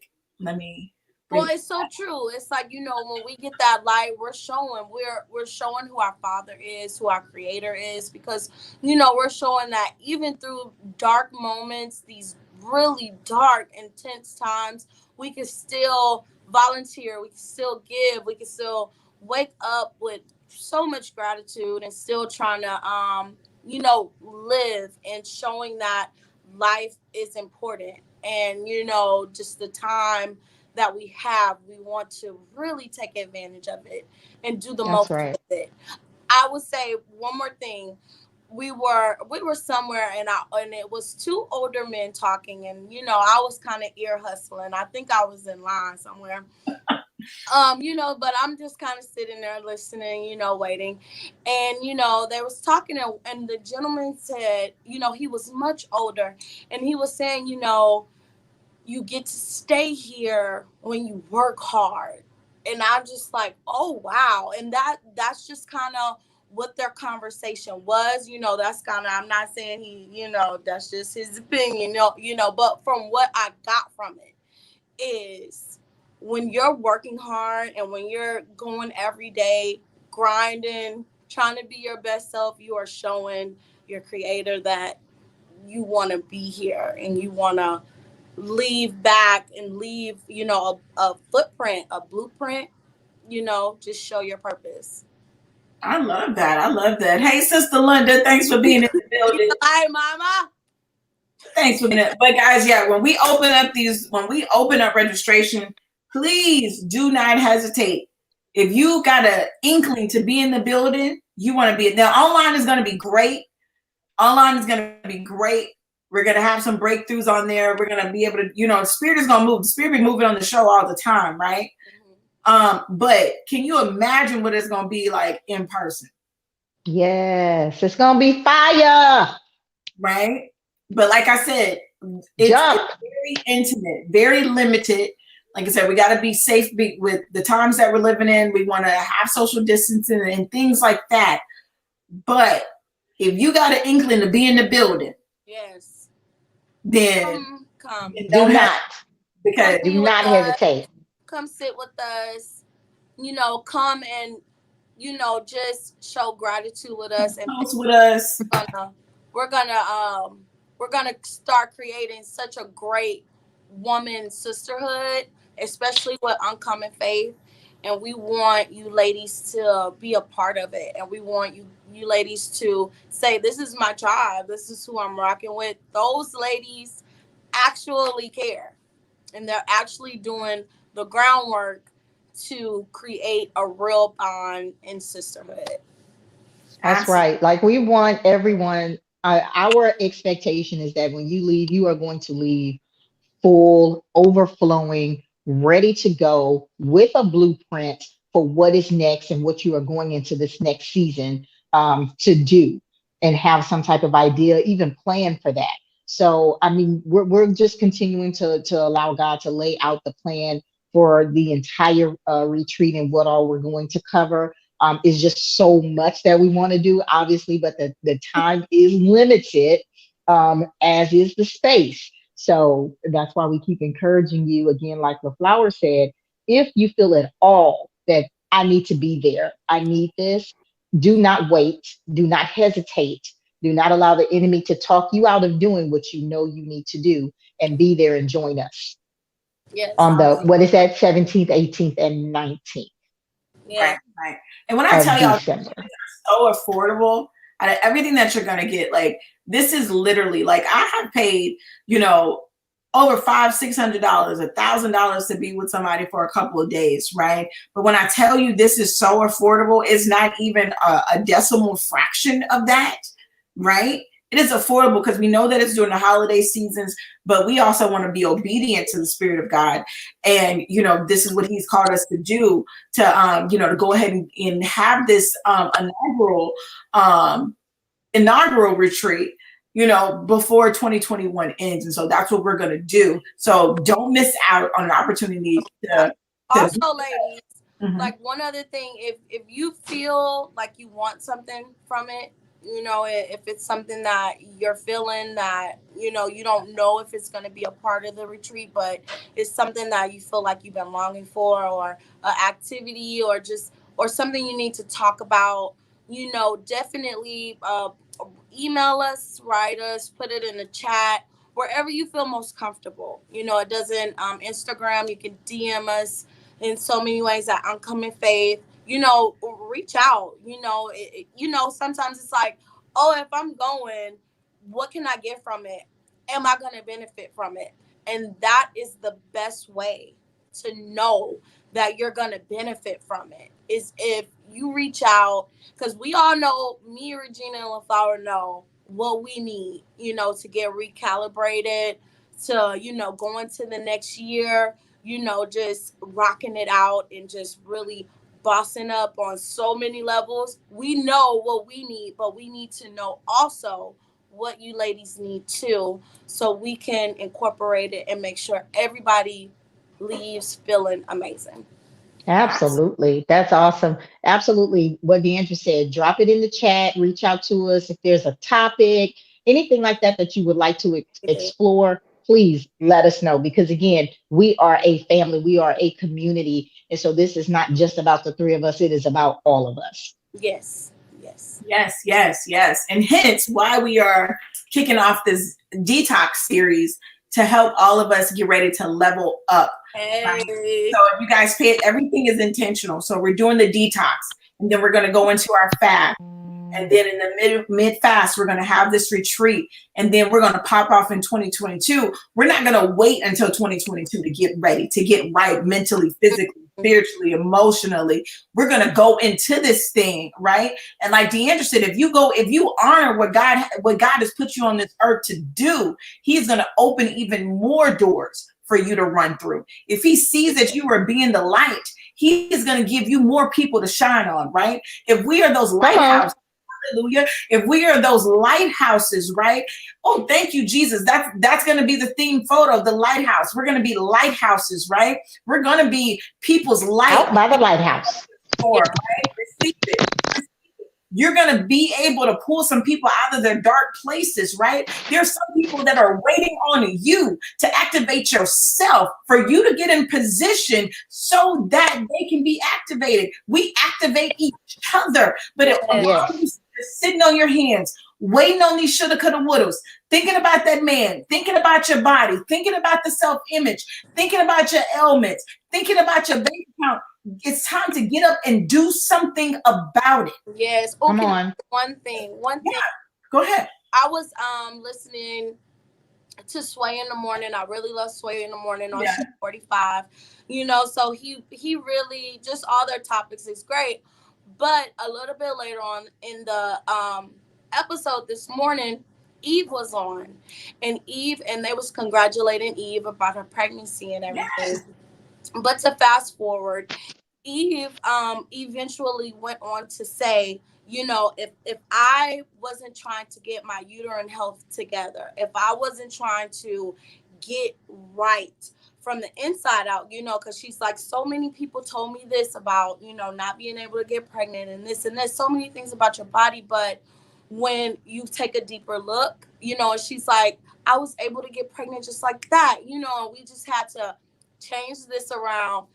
Well, it's so true. It's like, when we get that light, we're showing who our Father is, who our Creator is, because, we're showing that even through dark moments, these really dark, intense times, we can still volunteer, we can still give, we can still wake up with so much gratitude and still trying to, live and showing that life is important. And, just the time that we have, we want to really take advantage of it and do the That's most right. with it. I would say one more thing. We were somewhere, and it was two older men talking, and I was kind of ear hustling. I think I was in line somewhere. But I'm just kind of sitting there listening, waiting. And they was talking, and the gentleman said, he was much older, and he was saying, you get to stay here when you work hard. And I'm just like, oh wow. And that's just kind of what their conversation was. That's kind of, I'm not saying that's just his opinion, but from what I got from it is, when you're working hard and when you're going every day, grinding, trying to be your best self, you are showing your creator that you want to be here and you want to leave back and leave, a footprint, a blueprint, just show your purpose. I love that. I love that. Hey, Sister Linda, thanks for being in the You building. like, mama? Thanks for being it. But guys, yeah, when we open up registration, please do not hesitate. If you got an inkling to be in the building, you want to be now. Online is going to be great. Online is going to be great. We're going to have some breakthroughs on there. We're going to be able to, Spirit is going to move. The Spirit be moving on the show all the time, right? But can you imagine what it's going to be like in person? Yes, it's gonna be fire. Right? But like I said, it's Jump. very intimate, very limited. Like I said, we got to be safe with the times that we're living in. We want to have social distancing and things like that. But if you got an inkling to be in the building, Yes. then Come. Do don't have not, Come because do be with not us. hesitate. Come sit with us. Come and just show gratitude with us, and host with us. gonna we're gonna we're gonna start creating such a great woman sisterhood, especially with Uncommon Faith. And we want you ladies to be a part of it, and we want you ladies to say, this is my tribe, this is who I'm rocking with. Those ladies actually care, and they're actually doing the groundwork to create a real bond in sisterhood. That's Absolutely. right. Like we want everyone. Our expectation is that when you leave, you are going to leave full, overflowing, ready to go with a blueprint for what is next and what you are going into this next season to do and have some type of idea, even plan for that. So, I mean, we're just continuing to allow God to lay out the plan for the entire retreat and what all we're going to cover. Is just so much that we want to do, obviously, but the time is limited, as is the space. So that's why we keep encouraging you again, like Laflower said, if you feel at all that I need to be there, I need this, do not wait, do not hesitate, do not allow the enemy to talk you out of doing what you know you need to do, and be there and join us Yes. on the, Awesome. what is that, 17th, 18th, and 19th Yeah. Right, right. And when I of tell y'all December. so affordable, everything that you're gonna get, like this is literally like I have paid, over $500-$600, $1,000 to be with somebody for a couple of days, right? But when I tell you this is so affordable, it's not even a decimal fraction of that, right? It is affordable because we know that it's during the holiday seasons, but we also want to be obedient to the Spirit of God. And, this is what He's called us to do, to go ahead and have this um, inaugural retreat, before 2021 ends. And so that's what we're going to do. So don't miss out on an opportunity to Also, ladies, Mhm. like one other thing, if you feel like you want something from it, if it's something that you're feeling that you don't know if it's going to be a part of the retreat, but it's something that you feel like you've been longing for, or an activity, or just or something you need to talk about, definitely email us, write us, put it in the chat, wherever you feel most comfortable. It doesn't Instagram, you can DM us in so many ways at Uncommon Faith. Reach out. Sometimes it's like, oh, if I'm going, what can I get from it? Am I going to benefit from it? And that is the best way to know that you're going to benefit from it is if you reach out, because we all know, me, Regina, and Laflower know what we need, to get recalibrated, to, go into the next year, just rocking it out and just really bossing up on so many levels. We know what we need, but we need to know also what you ladies need too, so we can incorporate it and make sure everybody leaves feeling amazing. Absolutely. That's awesome. Absolutely. What DeAndra said, drop it in the chat, reach out to us if there's a topic, anything like that that you would like to explore. Please let us know, because again, we are a family, we are a community. And so this is not just about the three of us, it is about all of us. Yes. Yes. Yes, yes, yes. And hence why we are kicking off this detox series to help all of us get ready to level up. Hey. Right? So if you guys pay it, everything is intentional. So we're doing the detox, and then we're going to go into our fast. And then in the mid fast, we're going to have this retreat, and then we're going to pop off in 2022. We're not going to wait until 2022 to get ready, to get right mentally, physically, spiritually, emotionally. We're going to go into this thing, right? And like DeAndra said, if you honor what God has put you on this earth to do, He's going to open even more doors for you to run through. If He sees that you are being the light, He is going to give you more people to shine on, right? If we are those lighthouses, hallelujah. If we are those lighthouses, right? Oh, thank you, Jesus. That's going to be the theme photo, the lighthouse. We're going to be lighthouses, right? We're going to be people's light. Out by the lighthouse. Right? Receive it. You're going to be able to pull some people out of their dark places, right? There's some people that are waiting on you to activate yourself, for you to get in position so that they can be activated. We activate each other, but if you're sitting on your hands, waiting on these shoulda, coulda, wouldas, thinking about that man, thinking about your body, thinking about the self-image, thinking about your ailments, thinking about your bank account, it's time to get up and do something about it. Yes. Come on. One thing. Go ahead. I was listening to Sway in the morning. I really love Sway in the morning on 45. So he really, just all their topics is great. But a little bit later on in the episode this morning, Eve was on, and they was congratulating Eve about her pregnancy and everything. Yes. But to fast forward, Eve eventually went on to say, if I wasn't trying to get my uterine health together, if I wasn't trying to get right from the inside out, because she's like, so many people told me this about, not being able to get pregnant and this and this, so many things about your body. But when you take a deeper look, and she's like, I was able to get pregnant just like that, we just had to change this around,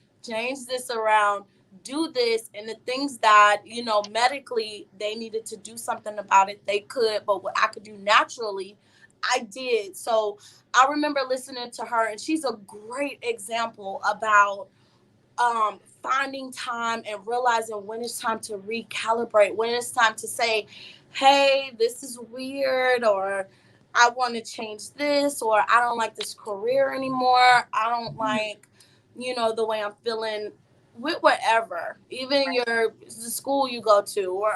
do this, and the things that, medically they needed to do something about it, they could, but what I could do naturally, I did. So I remember listening to her, and she's a great example about finding time and realizing when it's time to recalibrate, when it's time to say, hey, this is weird, or I want to change this, or I don't like this career anymore. I don't like, the way I'm feeling with whatever, even the school you go to, or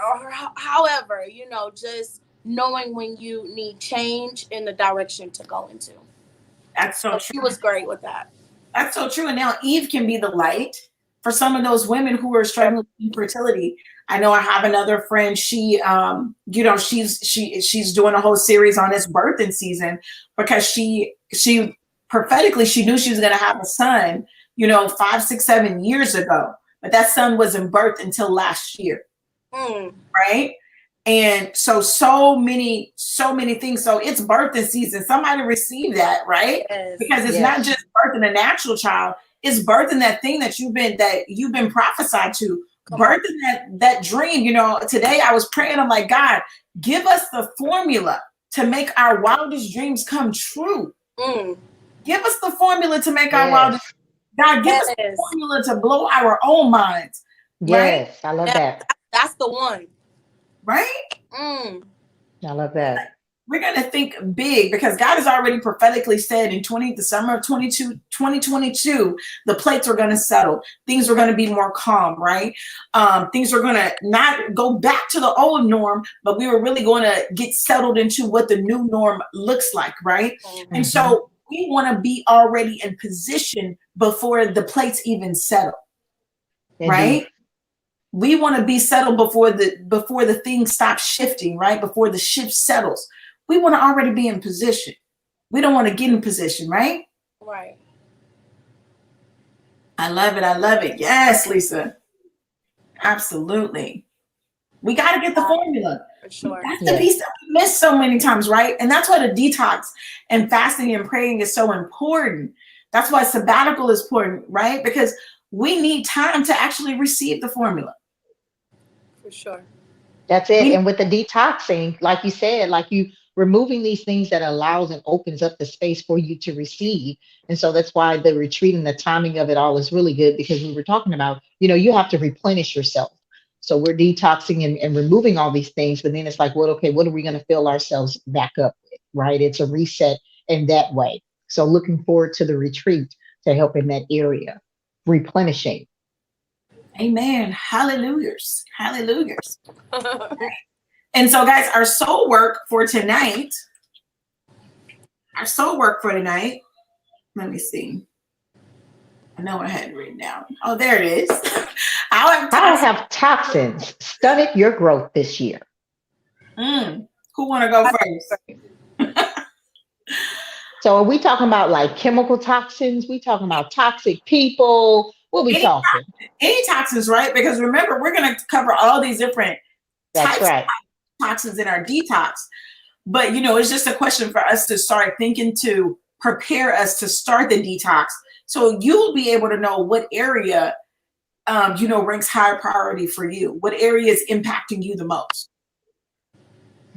however, just knowing when you need change in the direction to go into. That's so true. She was great with that. That's so true. And now Eve can be the light for some of those women who are struggling with infertility. I know I have another friend. She, she's doing a whole series on this birthing season, because she prophetically, she knew she was going to have a son, 5, 6, 7 years ago, but that son wasn't birthed until last year. Right. And so many things. So it's birthing season. Somebody receive that, right? Yes. Because it's not just birthing a natural child. It's birthing that thing that you've been prophesied to. Birthing that dream. Today I was praying. I'm like, God, give us the formula to make our wildest dreams come true. Give us the formula to make our wildest. God, give us the formula to blow our own minds. Yes, right? I love that. That's the one. Right? I love that. we're going to think big, because God has already prophetically said in the summer of 2022, the plates are going to settle. Things are going to be more calm, right? Things are going to not go back to the old norm, but we were really going to get settled into what the new norm looks like, right? Mm-hmm. And so we want to be already in position before the plates even settle, right? We want to be settled before the thing stops shifting, right? Before the shift settles. We want to already be in position. We don't want to get in position, right? Right. I love it. I love it. Yes, Lisa. Absolutely. We got to get the formula. For sure. That's the piece that we miss so many times, right? And that's why the detox and fasting and praying is so important. That's why sabbatical is important, right? Because we need time to actually receive the formula. For sure. That's it. And with the detoxing, like you said, like you removing these things that allows and opens up the space for you to receive. And so that's why the retreat and the timing of it all is really good, because we were talking about, you have to replenish yourself. So we're detoxing and removing all these things, but then it's like, well, okay, what are we going to fill ourselves back up with, right? It's a reset in that way. So looking forward to the retreat to help in that area, replenishing. Amen. Hallelujahs. Hallelujahs. And so, guys, our soul work for tonight. Let me see. I know I had it written down. Oh, there it is. How have toxins stunted your growth this year? Who want to go first? So are we talking about like chemical toxins? We talking about toxic people? What we talking? Any toxins, right? Because remember, we're going to cover all these different types of toxins in our detox. But, it's just a question for us to start thinking to prepare us to start the detox. So you'll be able to know what area, ranks high priority for you. What area is impacting you the most?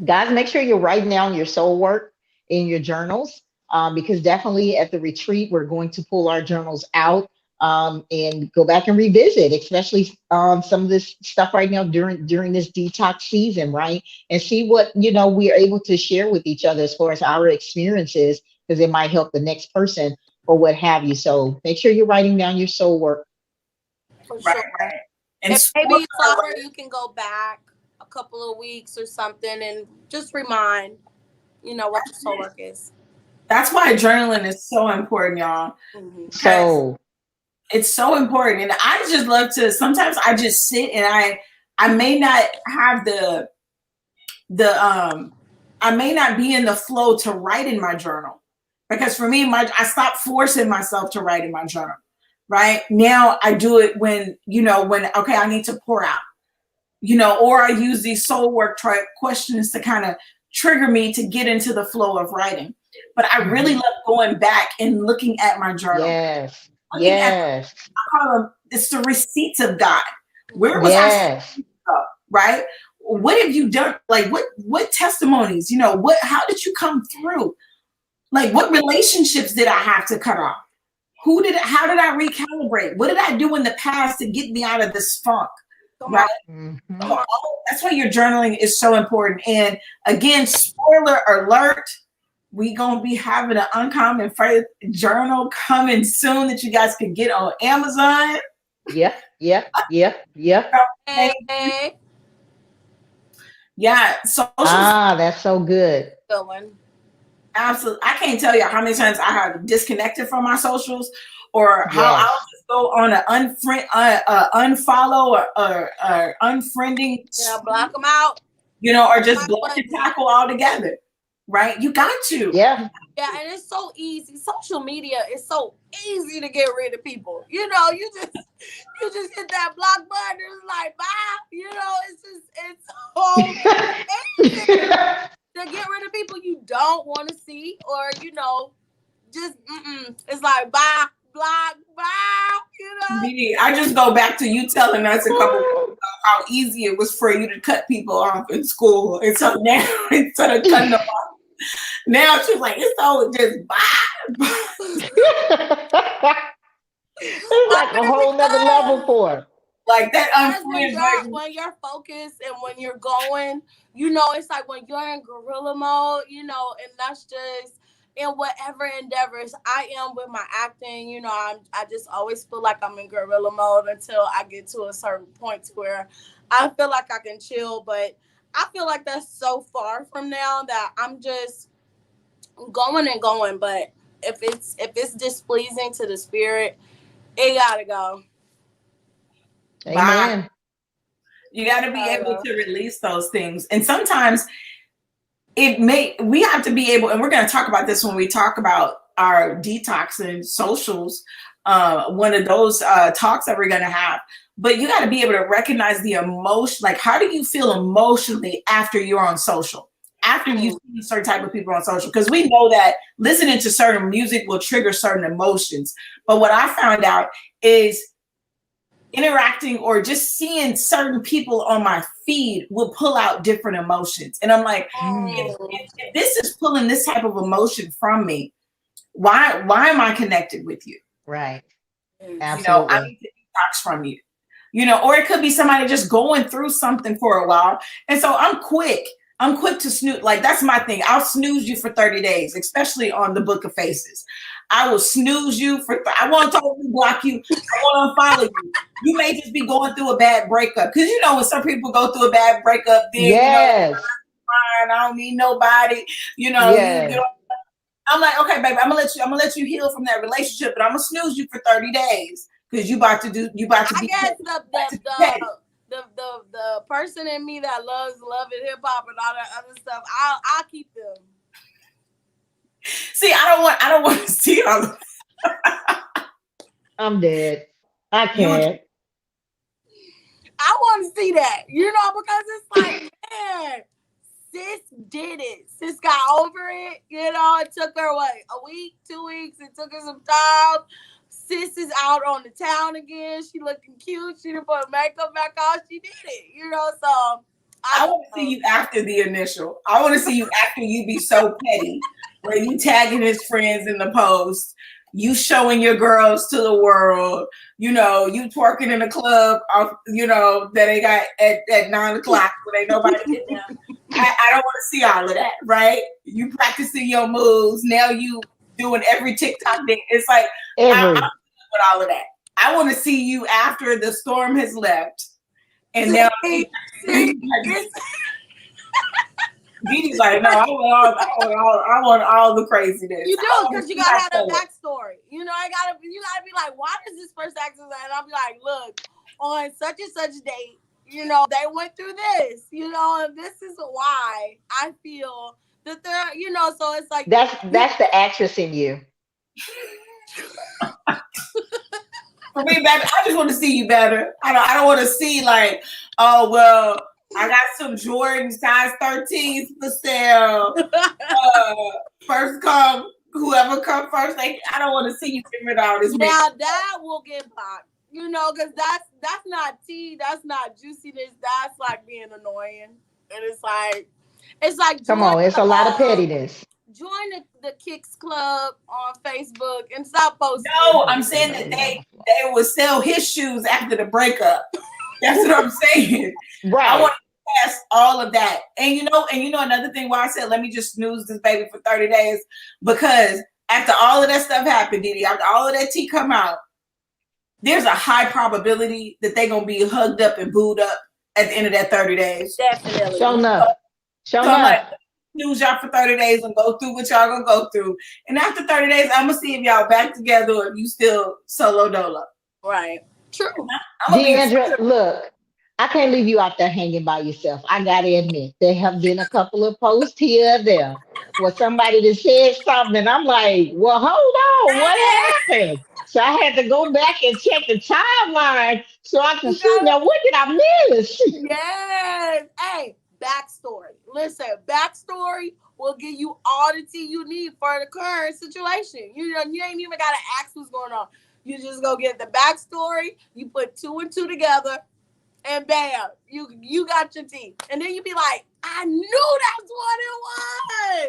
Guys, make sure you're writing down your soul work in your journals, because definitely at the retreat, we're going to pull our journals out and go back and revisit, especially some of this stuff right now during this detox season, right? And see what, we are able to share with each other as far as our experiences, because it might help the next person or what have you. So make sure you're writing down your soul work. For sure. Right. And maybe Flower, you can go back a couple of weeks or something and just remind, what your soul work is. That's why journaling is so important, y'all. Mm-hmm. So it's so important. And I just love to, sometimes I just sit and I may not have I may not be in the flow to write in my journal, because for me, I stopped forcing myself to write in my journal. Right now, I do it when okay, I need to pour out, or I use these soul work questions to kind of trigger me to get into the flow of writing. But I really love going back and looking at my journal. Yes. I call them, it's the receipts of God. Where was I? Right? What have you done? Like what testimonies? How did you come through? Like, what relationships did I have to cut off? How did I recalibrate? What did I do in the past to get me out of this funk? Right? Mm-hmm. So that's why your journaling is so important. And again, spoiler alert, we gonna be having an Uncommon Faith journal coming soon that you guys can get on Amazon. Yep. Hey. Yeah, social. That's so good. Good one. Absolutely. I can't tell you how many times I have disconnected from my socials, or how I'll just go on an unfollow or unfriending. Block them out. Or just block and tackle altogether. Right? You got to. Yeah. Yeah, and it's so easy. Social media is so easy to get rid of people. You just hit that block button. It's like, bye. It's so easy to get rid of people you don't want to see, or just it's like bye, block, bye. I just go back to you telling us a couple of ago how easy it was for you to cut people off in school, and so now instead of cutting them off, now she's like, it's all just bye. It's like a whole nother level for her. Like that Because unfriend version. when you're focused and when you're going, you know, it's like when you're in guerrilla mode, you know, and that's just in whatever endeavors I am with my acting, you know, I just always feel like I'm in guerrilla mode until I get to a certain point where I feel like I can chill, but I feel like that's so far from now that I'm just going and going. But if it's displeasing to the spirit, it gotta go. Bye. Amen. You got to be able to release those things. And sometimes we have to be able, and we're going to talk about this when we talk about our detox and socials, one of those talks that we're going to have. But you got to be able to recognize the emotion. Like, how do you feel emotionally after you're on social? After you see certain type of people on social? Because we know that listening to certain music will trigger certain emotions. But what I found out is interacting or just seeing certain people on my feed will pull out different emotions. And I'm like, if this is pulling this type of emotion from me, why am I connected with you? Right. Absolutely. You know, I need to detox from you. You know, or it could be somebody just going through something for a while. And so I'm quick to snooze. Like, that's my thing. I'll snooze you for 30 days, especially on the Book of Faces. I will snooze you I won't totally block you. I won't unfollow you. You may just be going through a bad breakup. Because, you know, when some people go through a bad breakup, then, yes. You know, I'm fine, I don't need nobody. You know, yes. I'm like, okay, baby, I'm gonna let you heal from that relationship, but I'm gonna snooze you for 30 days. Because you about to be. I guess the person in me that loves love and hip hop and all that other stuff, I'll keep them. See, I don't want to see all of that. I'm dead. I can't. I want to see that, you know, because it's like, man, sis did it. Sis got over it, you know. It took her a week, 2 weeks. It took her some time. Sis is out on the town again. She looking cute. She didn't put makeup back on. She did it, you know. So I want to see you after the initial. I want to see you after you be so petty, where you tagging his friends in the post, you showing your girls to the world, you know, you twerking in a club, you know, that they got at 9 o'clock when ain't nobody get them. I don't want to see all of that, right? You practicing your moves. Now you doing every TikTok thing. It's like, I'm with all of that. I want to see you after the storm has left. And now Dee like, no, I want all the craziness. You do, because you gotta have a backstory. You know, you gotta be like, why does this person act like that? And I'll be like, look, on such and such date, you know, they went through this, you know, and this is why I feel that they're, you know, so it's like that's the actress in you. For me, baby, I just want to see you better. I don't want to see like, oh well, I got some Jordan size 13s for sale. First come, whoever come first. Like, I don't want to see you give it all this. Now that will get blocked, you know, because that's not tea, that's not juiciness. That's like being annoying, and it's like come on, it's a lot of pettiness. Join the Kicks Club on Facebook and stop posting. No, I'm saying that they would sell his shoes after the breakup. That's what I'm saying. Right. I want to pass all of that. And you know another thing why I said let me just snooze this baby for 30 days, because after all of that stuff happened, Didi, after all of that tea come out, there's a high probability that they're gonna be hugged up and booed up at the end of that 30 days. Definitely. Show enough. Snooze y'all for 30 days and go through what y'all gonna go through. And after 30 days, I'm gonna see if y'all back together or if you still solo dolo. Right. True. DeAndra, look, I can't leave you out there hanging by yourself. I gotta admit, there have been a couple of posts here or there where somebody that said something, and I'm like, well, hold on, what happened? So I had to go back and check the timeline so I can see, now what did I miss? Yes. Hey, backstory. Listen, backstory will give you all the tea you need for the current situation. You know, you ain't even gotta ask what's going on. You just go get the backstory. You put 2 and 2 together, and bam, you got your tea. And then you be like, I knew that's what it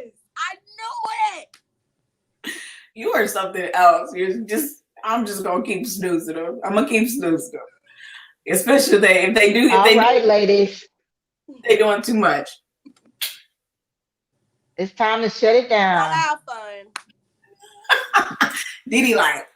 was. I knew it. You are something else. I'm just gonna keep snoozing them. I'm gonna keep snoozing them. Especially if they do, All right, ladies. they're doing too much. It's time to shut it Y'all down. have fun. Didi like,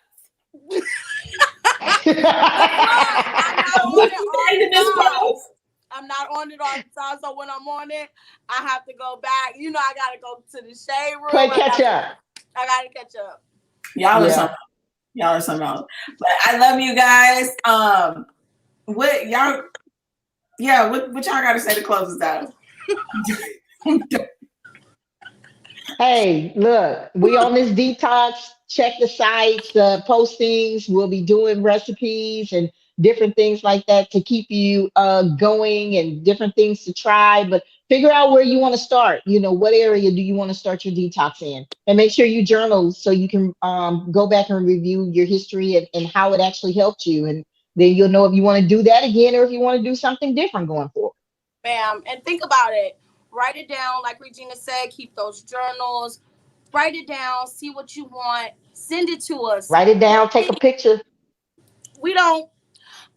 I'm not on what it you all saying to the this time. post? I'm not on it all the time. So when I'm on it, I have to go back. You know, I gotta go to the shade room. Play catch up. I gotta catch up. Y'all are something. Y'all are something else. But I love you guys. What y'all? Yeah, what y'all got to say to close us out? Hey, look, we on this detox. Check the sites, the postings. We'll be doing recipes and different things like that to keep you going and different things to try. But figure out where you want to start. You know, what area do you want to start your detox in? And make sure you journal so you can go back and review your history and how it actually helped you. And then you'll know if you want to do that again or if you want to do something different going forward. Bam. And think about it. Write it down, like Regina said, keep those journals. Write it down, see what you want, send it to us. Write it down, take a picture. We don't.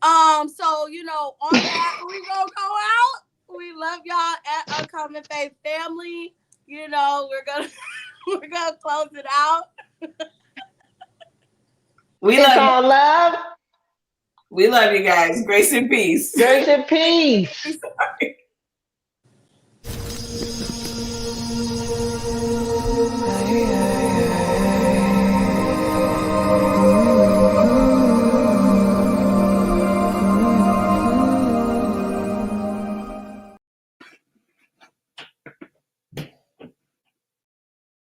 So you know, on that, we gonna go out. We love y'all at Uncommon Faith Family. You know, we're gonna close it out. It's all love. We love you guys. Grace and peace. Grace and peace.